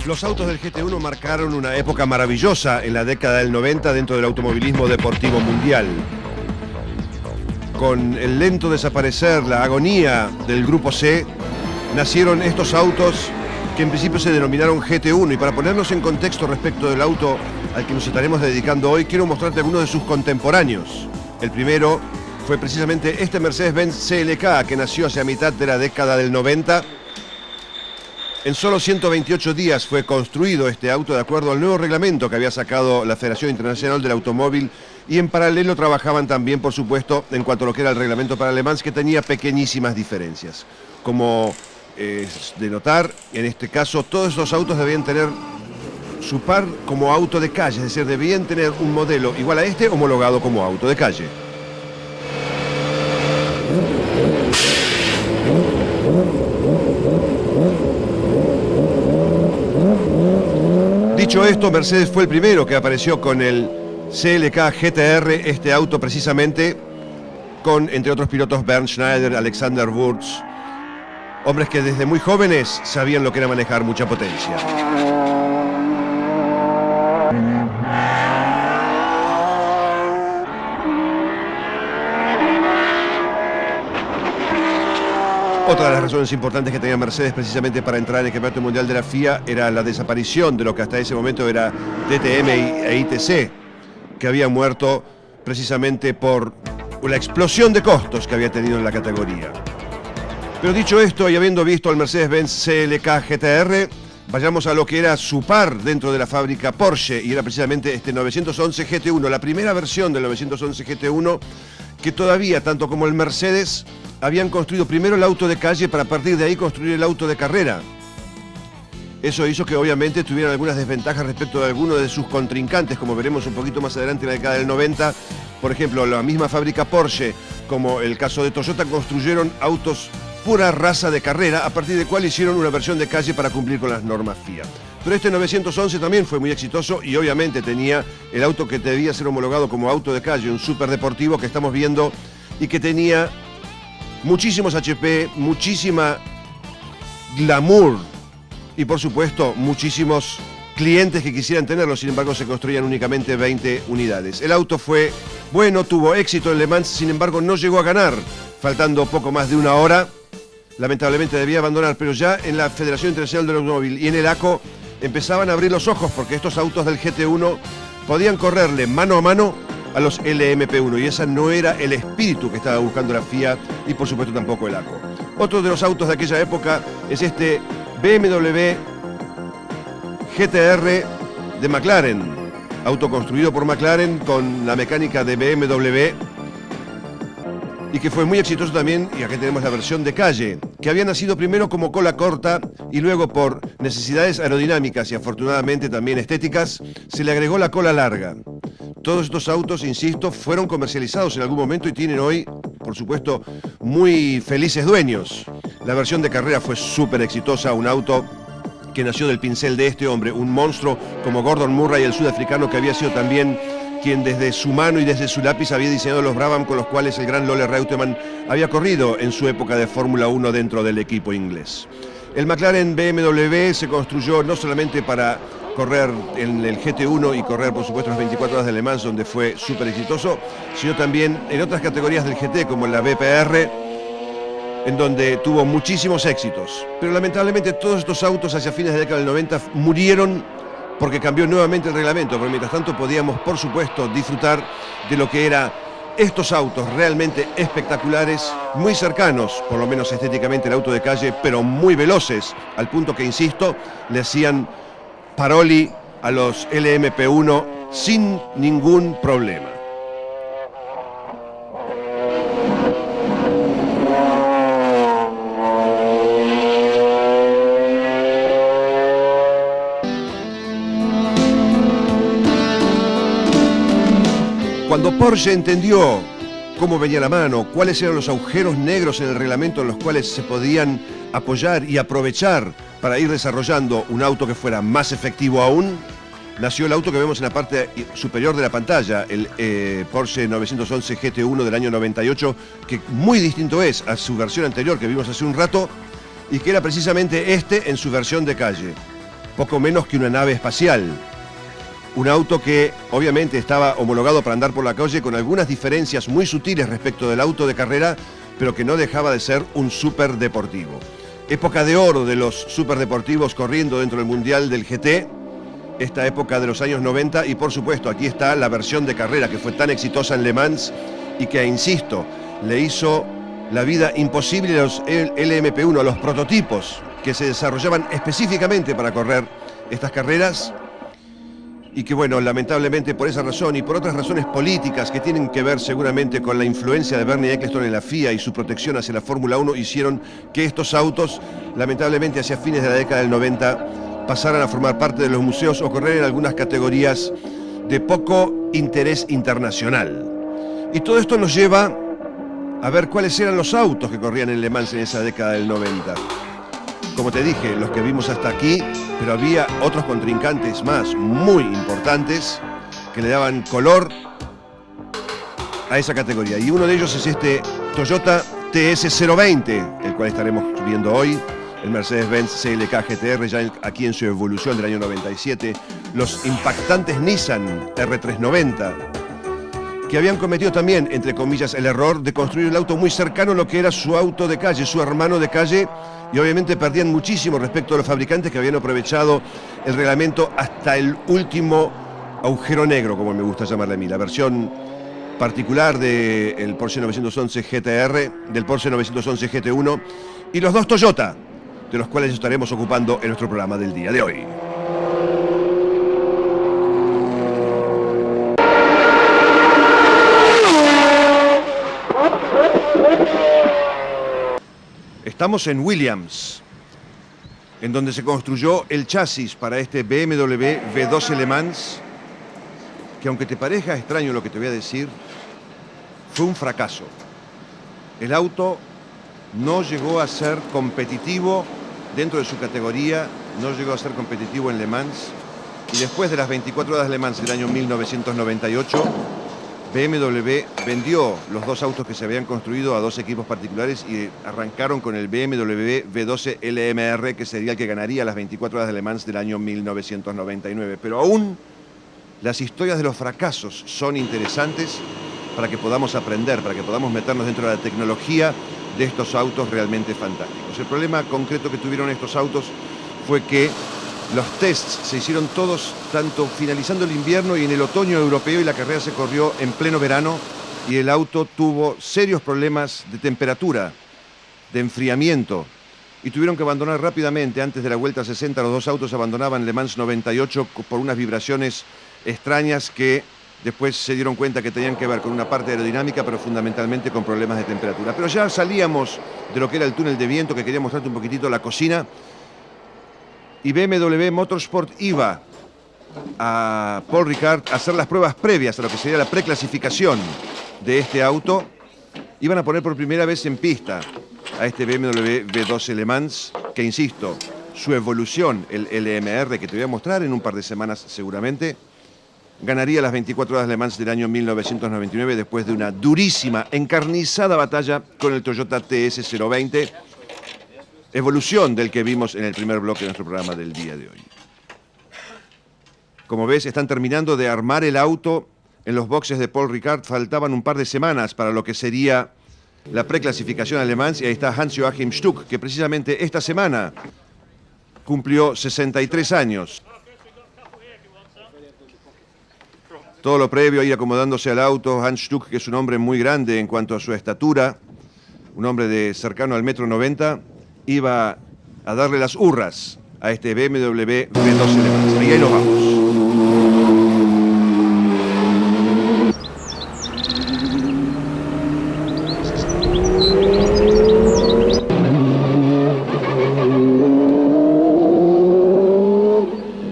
Los autos del GT1 marcaron una época maravillosa en la década del 90 dentro del automovilismo deportivo mundial. Con el lento desaparecer, la agonía del Grupo C, nacieron estos autos que en principio se denominaron GT1. Y para ponernos en contexto respecto del auto al que nos estaremos dedicando hoy, quiero mostrarte algunos de sus contemporáneos. El primero fue precisamente este Mercedes-Benz CLK, que nació hacia mitad de la década del 90. En solo 128 días fue construido este auto de acuerdo al nuevo reglamento que había sacado la Federación Internacional del Automóvil, y en paralelo trabajaban también, por supuesto, en cuanto a lo que era el reglamento para Le Mans, que tenía pequeñísimas diferencias. Como es de notar, en este caso todos estos autos debían tener su par como auto de calle, es decir, debían tener un modelo igual a este homologado como auto de calle. Dicho esto, Mercedes fue el primero que apareció con el CLK GTR, este auto precisamente, con, entre otros pilotos, Bernd Schneider, Alexander Wurz, hombres que desde muy jóvenes sabían lo que era manejar mucha potencia. Otra de las razones importantes que tenía Mercedes precisamente para entrar en el Campeonato Mundial de la FIA era la desaparición de lo que hasta ese momento era DTM e ITC, que había muerto precisamente por la explosión de costos que había tenido en la categoría. Pero dicho esto, y habiendo visto al Mercedes-Benz CLK GTR, vayamos a lo que era su par dentro de la fábrica Porsche, y era precisamente este 911 GT1, la primera versión del 911 GT1, que todavía, tanto como el Mercedes, habían construido primero el auto de calle para a partir de ahí construir el auto de carrera. Eso hizo que obviamente tuvieran algunas desventajas respecto de algunos de sus contrincantes, como veremos un poquito más adelante en la década del 90. Por ejemplo, la misma fábrica Porsche, como el caso de Toyota, construyeron autos pura raza de carrera, a partir de cual hicieron una versión de calle para cumplir con las normas FIA. Pero este 911 también fue muy exitoso y obviamente tenía el auto que debía ser homologado como auto de calle, un superdeportivo que estamos viendo, y que tenía muchísimos HP, muchísima glamour y por supuesto muchísimos clientes que quisieran tenerlo. Sin embargo, se construían únicamente 20 unidades. El auto fue bueno, tuvo éxito en Le Mans, sin embargo no llegó a ganar, faltando poco más de una hora. Lamentablemente debía abandonar, pero ya en la Federación Internacional del Automóvil y en el ACO empezaban a abrir los ojos, porque estos autos del GT1 podían correrle mano a mano a los LMP1, y ese no era el espíritu que estaba buscando la FIA y por supuesto tampoco el ACO. Otro de los autos de aquella época es este BMW GTR de McLaren, auto construido por McLaren con la mecánica de BMW y que fue muy exitoso también. Y aquí tenemos la versión de calle, que había nacido primero como cola corta y luego, por necesidades aerodinámicas y afortunadamente también estéticas, se le agregó la cola larga. Todos estos autos, insisto, fueron comercializados en algún momento y tienen hoy, por supuesto, muy felices dueños. La versión de carrera fue súper exitosa, un auto que nació del pincel de este hombre, un monstruo como Gordon Murray, el sudafricano, que había sido también quien desde su mano y desde su lápiz había diseñado los Brabham con los cuales el gran Lola Reutemann había corrido en su época de Fórmula 1 dentro del equipo inglés. El McLaren BMW se construyó no solamente para correr en el GT1 y correr, por supuesto, las 24 horas de Le Mans, donde fue súper exitoso, sino también en otras categorías del GT, como en la BPR, en donde tuvo muchísimos éxitos. Pero lamentablemente todos estos autos hacia fines de la década del 90 murieron porque cambió nuevamente el reglamento, pero mientras tanto podíamos, por supuesto, disfrutar de lo que eran estos autos realmente espectaculares, muy cercanos, por lo menos estéticamente, al auto de calle, pero muy veloces, al punto que, insisto, le hacían paroli a los LMP1 sin ningún problema. Cuando Porsche entendió cómo venía la mano, cuáles eran los agujeros negros en el reglamento en los cuales se podían apoyar y aprovechar para ir desarrollando un auto que fuera más efectivo aún, nació el auto que vemos en la parte superior de la pantalla, el Porsche 911 GT1 del año 98, que muy distinto es a su versión anterior que vimos hace un rato, y que era precisamente este en su versión de calle. poco menos que una nave espacial. Un auto que obviamente estaba homologado para andar por la calle con algunas diferencias muy sutiles respecto del auto de carrera, pero que no dejaba de ser un superdeportivo. Época de oro de los superdeportivos corriendo dentro del Mundial del GT, esta época de los años 90, y por supuesto aquí está la versión de carrera que fue tan exitosa en Le Mans y que, insisto, le hizo la vida imposible a los LMP1, a los prototipos que se desarrollaban específicamente para correr estas carreras, y que, bueno, lamentablemente por esa razón y por otras razones políticas que tienen que ver seguramente con la influencia de Bernie Ecclestone en la FIA y su protección hacia la Fórmula 1, hicieron que estos autos, lamentablemente hacia fines de la década del 90, pasaran a formar parte de los museos o correr en algunas categorías de poco interés internacional. Y todo esto nos lleva a ver cuáles eran los autos que corrían en Le Mans en esa década del 90. Como te dije, los que vimos hasta aquí, pero había otros contrincantes más muy importantes que le daban color a esa categoría. Y uno de ellos es este Toyota TS020, el cual estaremos viendo hoy, el Mercedes-Benz CLK GTR, ya aquí en su evolución del año 97, los impactantes Nissan R390, que habían cometido también, entre comillas, el error de construir el auto muy cercano a lo que era su auto de calle, su hermano de calle, y obviamente perdían muchísimo respecto a los fabricantes que habían aprovechado el reglamento hasta el último agujero negro, como me gusta llamarle a mí, la versión particular del Porsche 911 GTR, del Porsche 911 GT1 y los dos Toyota, de los cuales estaremos ocupando en nuestro programa del día de hoy. Estamos en Williams, en donde se construyó el chasis para este BMW V12 Le Mans, que, aunque te parezca extraño lo que te voy a decir, fue un fracaso. El auto no llegó a ser competitivo dentro de su categoría, no llegó a ser competitivo en Le Mans, y después de las 24 horas de Le Mans del año 1998, BMW vendió los dos autos que se habían construido a dos equipos particulares y arrancaron con el BMW V12 LMR, que sería el que ganaría las 24 horas de Le Mans del año 1999. Pero aún las historias de los fracasos son interesantes para que podamos aprender, para que podamos meternos dentro de la tecnología de estos autos realmente fantásticos. El problema concreto que tuvieron estos autos fue que los tests se hicieron todos tanto finalizando el invierno y en el otoño europeo, y la carrera se corrió en pleno verano, y el auto tuvo serios problemas de temperatura, de enfriamiento, y tuvieron que abandonar rápidamente. Antes de la vuelta 60 los dos autos abandonaban Le Mans 98 por unas vibraciones extrañas que después se dieron cuenta que tenían que ver con una parte aerodinámica, pero fundamentalmente con problemas de temperatura. Pero ya salíamos de lo que era el túnel de viento, que quería mostrarte un poquitito la cocina, y BMW Motorsport iba a Paul Ricard a hacer las pruebas previas a lo que sería la preclasificación de este auto. Iban a poner por primera vez en pista a este BMW V12 Le Mans, que, insisto, su evolución, el LMR, que te voy a mostrar en un par de semanas seguramente, ganaría las 24 horas de Le Mans del año 1999 después de una durísima, encarnizada batalla con el Toyota TS020, evolución del que vimos en el primer bloque de nuestro programa del día de hoy. Como ves, están terminando de armar el auto en los boxes de Paul Ricard. Faltaban un par de semanas para lo que sería la preclasificación a Le Mans, y ahí está Hans-Joachim Stuck, que precisamente esta semana cumplió 63 años. Todo lo previo a ir acomodándose al auto, Hans Stuck, que es un hombre muy grande en cuanto a su estatura, un hombre de cercano al 1,90 m, iba a darle las hurras a este BMW V12 Le Mans. Ahí nos vamos.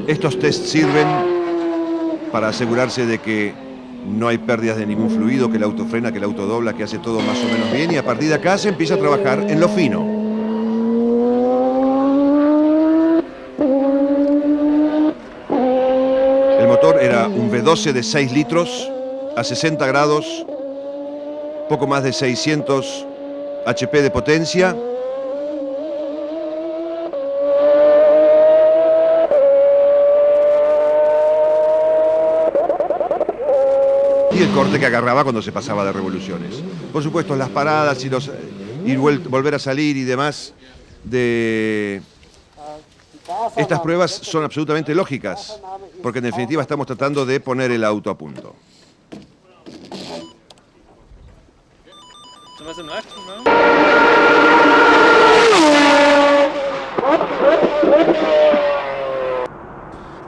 Estos tests sirven para asegurarse de que no hay pérdidas de ningún fluido, que el auto frena, que el auto dobla, que hace todo más o menos bien, y a partir de acá se empieza a trabajar en lo fino. El motor era un V12 de 6 litros a 60 grados, poco más de 600 HP de potencia. y el corte que agarraba cuando se pasaba de revoluciones. Por supuesto, las paradas y volver a salir y demás de estas pruebas son absolutamente lógicas, porque en definitiva estamos tratando de poner el auto a punto.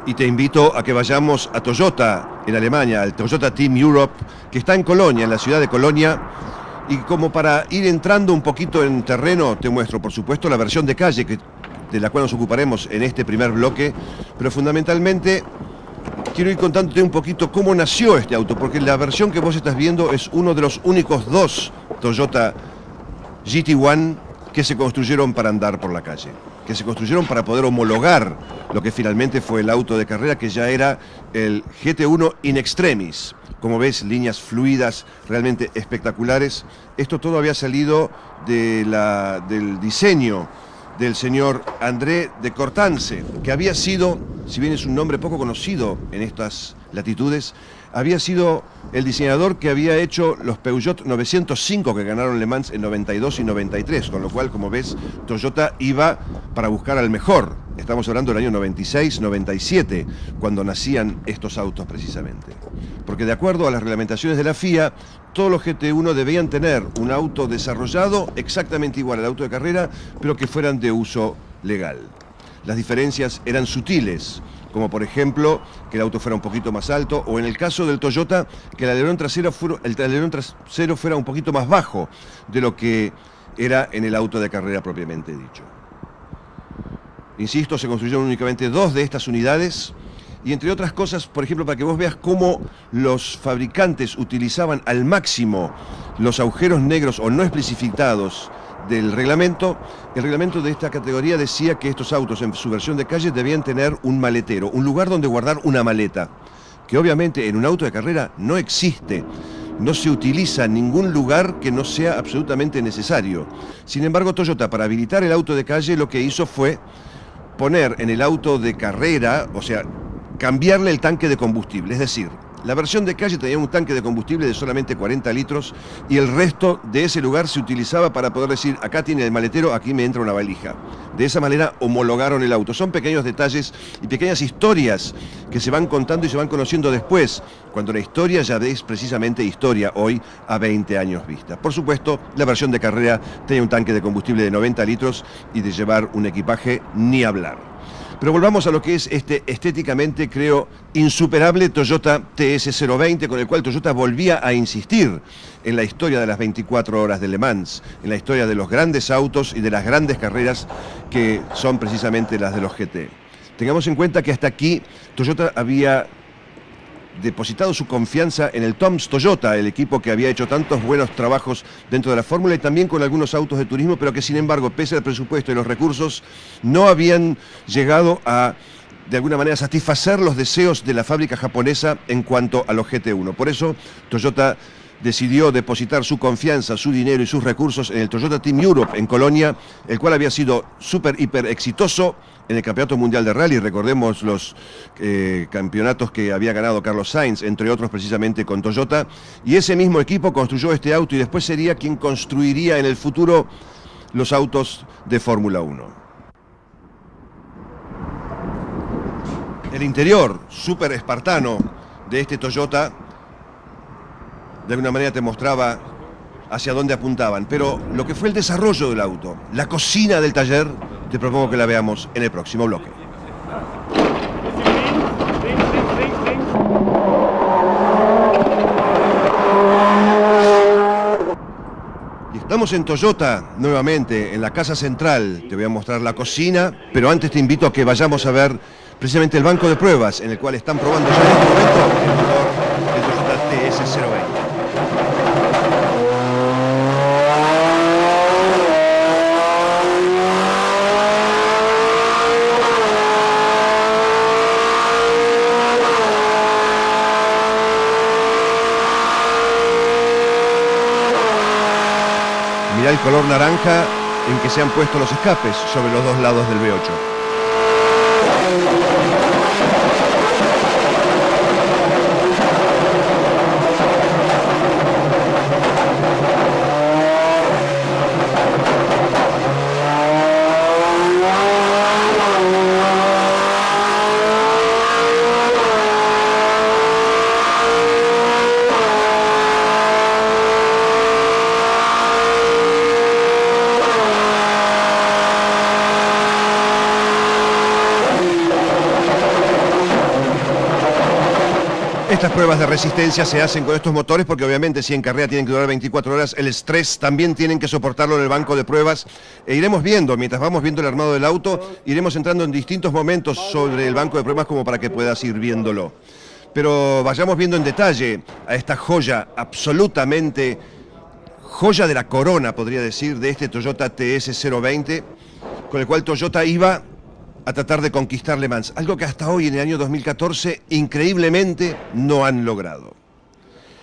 Y te invito a que vayamos a Toyota, en Alemania, al Toyota Team Europe, que está en Colonia, en la ciudad de Colonia. Y como para ir entrando un poquito en terreno, te muestro, por supuesto, la versión de calle, de la cual nos ocuparemos en este primer bloque. Pero fundamentalmente quiero ir contándote un poquito cómo nació este auto, porque la versión que vos estás viendo es uno de los únicos dos Toyota GT1 que se construyeron para andar por la calle, que se construyeron para poder homologar lo que finalmente fue el auto de carrera, que ya era el GT1 in extremis. Como ves, líneas fluidas realmente espectaculares. Esto todo había salido del diseño del señor André de Cortanze, que había sido, si bien es un nombre poco conocido en estas latitudes, había sido el diseñador que había hecho los Peugeot 905 que ganaron Le Mans en 92 y 93, con lo cual, como ves, Toyota iba para buscar al mejor. Estamos hablando del año 96, 97, cuando nacían estos autos precisamente. Porque de acuerdo a las reglamentaciones de la FIA, todos los GT1 debían tener un auto desarrollado exactamente igual al auto de carrera, pero que fueran de uso legal. Las diferencias eran sutiles, como por ejemplo que el auto fuera un poquito más alto, o en el caso del Toyota, que el alerón trasero fuera un poquito más bajo de lo que era en el auto de carrera propiamente dicho. Insisto, se construyeron únicamente dos de estas unidades, y entre otras cosas, por ejemplo, para que vos veas cómo los fabricantes utilizaban al máximo los agujeros negros o no especificados del reglamento, el reglamento de esta categoría decía que estos autos en su versión de calle debían tener un maletero, un lugar donde guardar una maleta, que obviamente en un auto de carrera no existe. No se utiliza ningún lugar que no sea absolutamente necesario. Sin embargo, Toyota, para habilitar el auto de calle, lo que hizo fue poner en el auto de carrera, o sea, cambiarle el tanque de combustible. Es decir, la versión de calle tenía un tanque de combustible de solamente 40 litros y el resto de ese lugar se utilizaba para poder decir, acá tiene el maletero, aquí me entra una valija. De esa manera homologaron el auto. Son pequeños detalles y pequeñas historias que se van contando y se van conociendo después, cuando la historia ya es precisamente historia hoy a 20 años vista. Por supuesto, la versión de carrera tenía un tanque de combustible de 90 litros y de llevar un equipaje ni hablar. Pero volvamos a lo que es este estéticamente, creo, insuperable Toyota TS020, con el cual Toyota volvía a insistir en la historia de las 24 horas de Le Mans, en la historia de los grandes autos y de las grandes carreras que son precisamente las de los GT. Tengamos en cuenta que hasta aquí Toyota había depositado su confianza en el Toms Toyota, el equipo que había hecho tantos buenos trabajos dentro de la fórmula y también con algunos autos de turismo, pero que sin embargo, pese al presupuesto y los recursos, no habían llegado a, de alguna manera, satisfacer los deseos de la fábrica japonesa en cuanto a los GT1. Por eso, Toyota decidió depositar su confianza, su dinero y sus recursos en el Toyota Team Europe en Colonia, el cual había sido súper, hiper exitoso en el Campeonato Mundial de Rally. Recordemos los campeonatos que había ganado Carlos Sainz, entre otros precisamente con Toyota, y ese mismo equipo construyó este auto y después sería quien construiría en el futuro los autos de Fórmula 1. El interior súper espartano de este Toyota de alguna manera te mostraba hacia dónde apuntaban, pero lo que fue el desarrollo del auto, la cocina del taller, te propongo que la veamos en el próximo bloque. Y estamos en Toyota nuevamente, en la casa central. Te voy a mostrar la cocina, pero antes te invito a que vayamos a ver precisamente el banco de pruebas en el cual están probando ya en este momento el motor del Toyota TS020. Mirá el color naranja en que se han puesto los escapes sobre los dos lados del V8. Estas pruebas de resistencia se hacen con estos motores porque obviamente si en carrera tienen que durar 24 horas, el estrés también tienen que soportarlo en el banco de pruebas. E iremos viendo, mientras vamos viendo el armado del auto, iremos entrando en distintos momentos sobre el banco de pruebas como para que puedas ir viéndolo. Pero vayamos viendo en detalle a esta joya, absolutamente joya de la corona, podría decir, de este Toyota TS020, con el cual Toyota iba a tratar de conquistar Le Mans, algo que hasta hoy, en el año 2014, increíblemente no han logrado.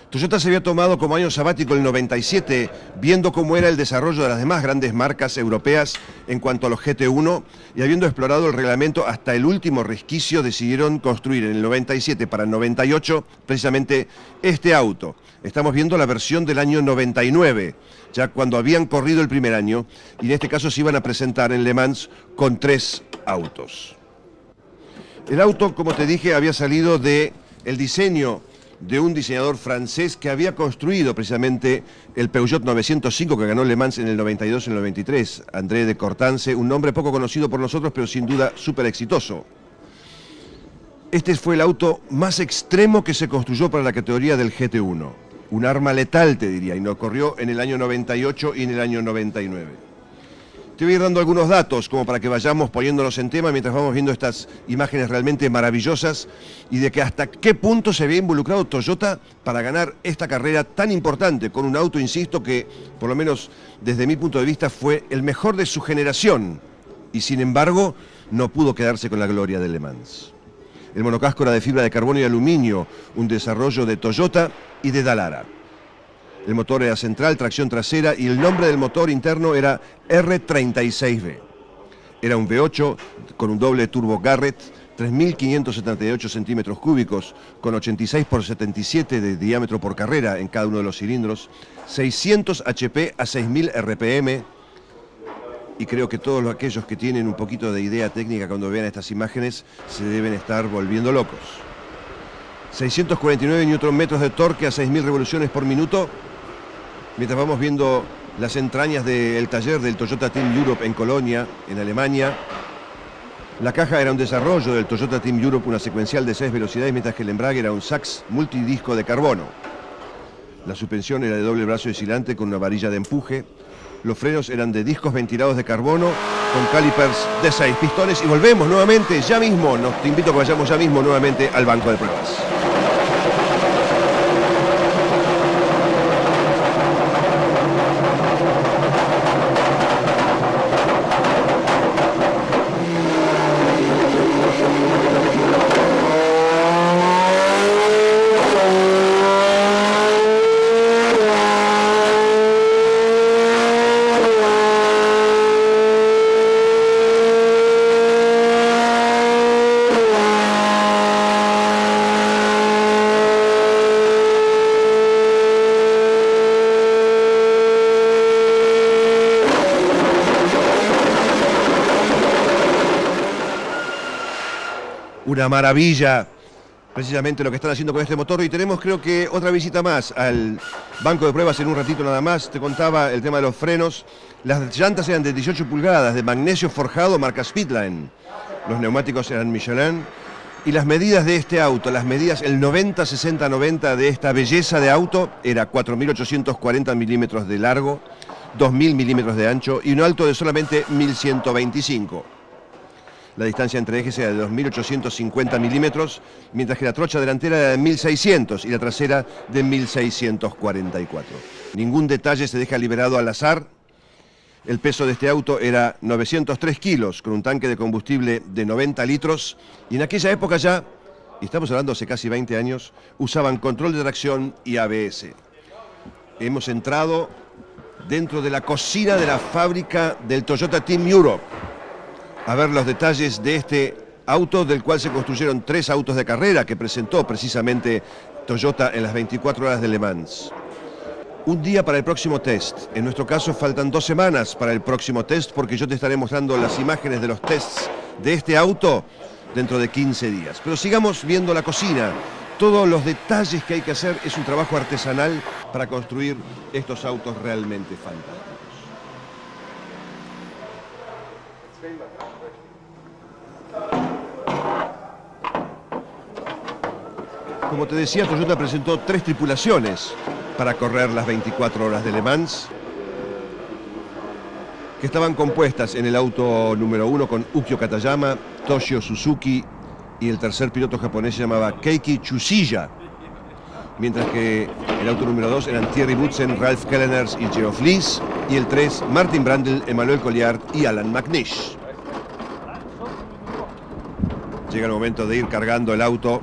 Toyota se había tomado como año sabático el 97, viendo cómo era el desarrollo de las demás grandes marcas europeas en cuanto a los GT1, y habiendo explorado el reglamento hasta el último resquicio, decidieron construir en el 97 para el 98 precisamente este auto. Estamos viendo la versión del año 99, ya cuando habían corrido el primer año, y en este caso se iban a presentar en Le Mans con 3 autos. El auto, como te dije, había salido del diseño de un diseñador francés que había construido precisamente el Peugeot 905 que ganó Le Mans en el 92 y en el 93, André de Cortance, un nombre poco conocido por nosotros, pero sin duda súper exitoso. Este fue el auto más extremo que se construyó para la categoría del GT1. Un arma letal, te diría, y nos corrió en el año 98 y en el año 99. Te voy a ir dando algunos datos como para que vayamos poniéndonos en tema mientras vamos viendo estas imágenes realmente maravillosas y de que hasta qué punto se había involucrado Toyota para ganar esta carrera tan importante con un auto, insisto, que por lo menos desde mi punto de vista fue el mejor de su generación y sin embargo no pudo quedarse con la gloria de Le Mans. El monocasco era de fibra de carbono y aluminio, un desarrollo de Toyota y de Dallara. El motor era central, tracción trasera y el nombre del motor interno era R36B. Era un V8 con un doble turbo Garrett, 3.578 centímetros cúbicos, con 86 por 77 de diámetro por carrera en cada uno de los cilindros, 600 HP a 6.000 RPM, y creo que todos aquellos que tienen un poquito de idea técnica cuando vean estas imágenes se deben estar volviendo locos. 649 Nm de torque a 6.000 revoluciones por minuto. Mientras vamos viendo las entrañas del taller del Toyota Team Europe en Colonia, en Alemania, la caja era un desarrollo del Toyota Team Europe, una secuencial de 6 velocidades, mientras que el embrague era un Sachs multidisco de carbono. La suspensión era de doble brazo oscilante con una varilla de empuje. Los frenos eran de discos ventilados de carbono con calipers de 6 pistones. Y volvemos nuevamente, ya mismo, te invito a que vayamos ya mismo nuevamente al banco de pruebas. Una maravilla, precisamente lo que están haciendo con este motor. Y tenemos, creo que, otra visita más al banco de pruebas en un ratito nada más. Te contaba el tema de los frenos. Las llantas eran de 18 pulgadas, de magnesio forjado, marca Speedline. Los neumáticos eran Michelin. Y las medidas de este auto, las medidas, el 90-60-90 de esta belleza de auto, era 4.840 milímetros de largo, 2.000 milímetros de ancho y un alto de solamente 1.125. La distancia entre ejes era de 2.850 milímetros, mientras que la trocha delantera era de 1.600 y la trasera de 1.644. Ningún detalle se deja liberado al azar. El peso de este auto era 903 kilos, con un tanque de combustible de 90 litros. Y en aquella época ya, y estamos hablando hace casi 20 años, usaban control de tracción y ABS. Hemos entrado dentro de la cocina de la fábrica del Toyota Team Europe a ver los detalles de este auto, del cual se construyeron 3 autos de carrera que presentó precisamente Toyota en las 24 horas de Le Mans. Un día para el próximo test. En nuestro caso faltan 2 semanas para el próximo test, porque yo te estaré mostrando las imágenes de los tests de este auto dentro de 15 días. Pero sigamos viendo la cocina. Todos los detalles que hay que hacer, es un trabajo artesanal para construir estos autos realmente fantásticos. Como te decía, Toyota presentó 3 tripulaciones para correr las 24 horas de Le Mans, que estaban compuestas en el auto número 1 con Ukyo Katayama, Toshio Suzuki y el tercer piloto japonés se llamaba Keiki Tsuchiya, mientras que el auto número 2 eran Thierry Boutsen, Ralf Kelleners y Geoff Lees, y el 3 Martin Brundle, Emmanuel Colliard y Alan McNish. Llega el momento de ir cargando el auto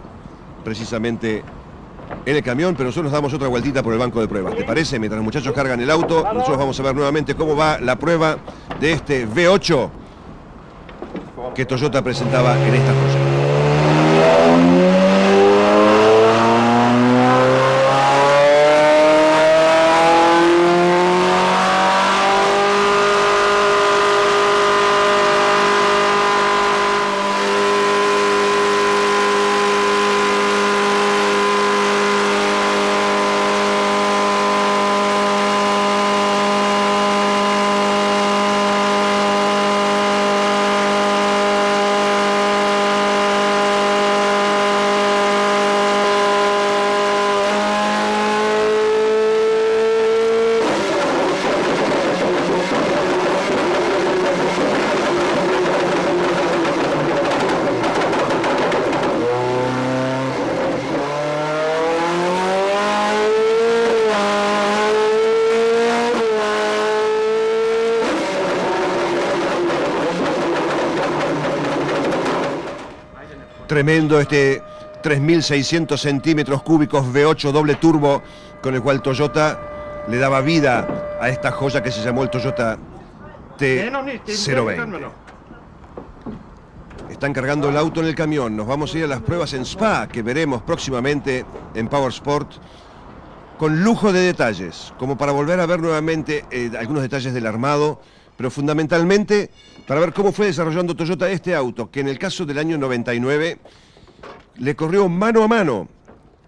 precisamente en el camión, pero nosotros damos otra vueltita por el banco de pruebas. ¿Te parece? Mientras los muchachos cargan el auto, nosotros vamos a ver nuevamente cómo va la prueba de este V8 que Toyota presentaba en esta cosa. Tremendo este 3.600 centímetros cúbicos V8 doble turbo con el cual Toyota le daba vida a esta joya que se llamó el Toyota T020. Están cargando el auto en el camión. Nos vamos a ir a las pruebas en Spa, que veremos próximamente en Power Sport, con lujo de detalles, como para volver a ver nuevamente algunos detalles del armado, pero fundamentalmente para ver cómo fue desarrollando Toyota este auto, que en el caso del año 99 le corrió mano a mano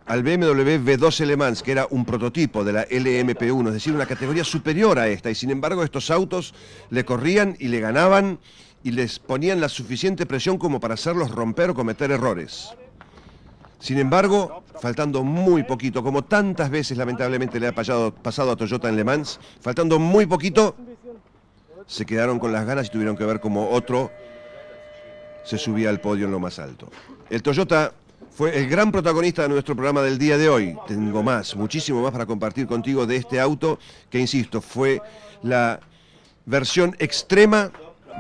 al BMW V12 Le Mans, que era un prototipo de la LMP1, es decir, una categoría superior a esta, y sin embargo estos autos le corrían y le ganaban y les ponían la suficiente presión como para hacerlos romper o cometer errores. Sin embargo, faltando muy poquito, como tantas veces lamentablemente le ha pasado a Toyota en Le Mans, faltando muy poquito, se quedaron con las ganas y tuvieron que ver cómo otro se subía al podio en lo más alto. El Toyota fue el gran protagonista de nuestro programa del día de hoy. Tengo más, muchísimo más para compartir contigo de este auto, que insisto, fue la versión extrema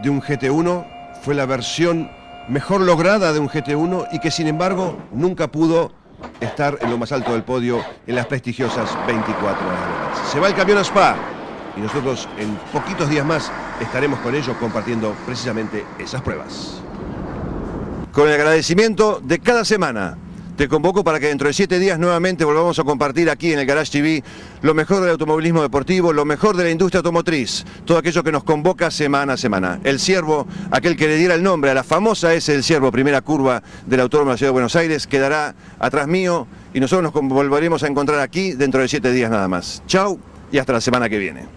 de un GT1, fue la versión mejor lograda de un GT1 y que sin embargo nunca pudo estar en lo más alto del podio en las prestigiosas 24 horas. Se va el camión a Spa y nosotros en poquitos días más estaremos con ellos compartiendo precisamente esas pruebas. Con el agradecimiento de cada semana, te convoco para que dentro de 7 días nuevamente volvamos a compartir aquí en el Garage TV lo mejor del automovilismo deportivo, lo mejor de la industria automotriz, todo aquello que nos convoca semana a semana. El Ciervo, aquel que le diera el nombre a la famosa S del Ciervo, primera curva del Autódromo de la Ciudad de Buenos Aires, quedará atrás mío y nosotros nos volveremos a encontrar aquí dentro de 7 días nada más. Chau y hasta la semana que viene.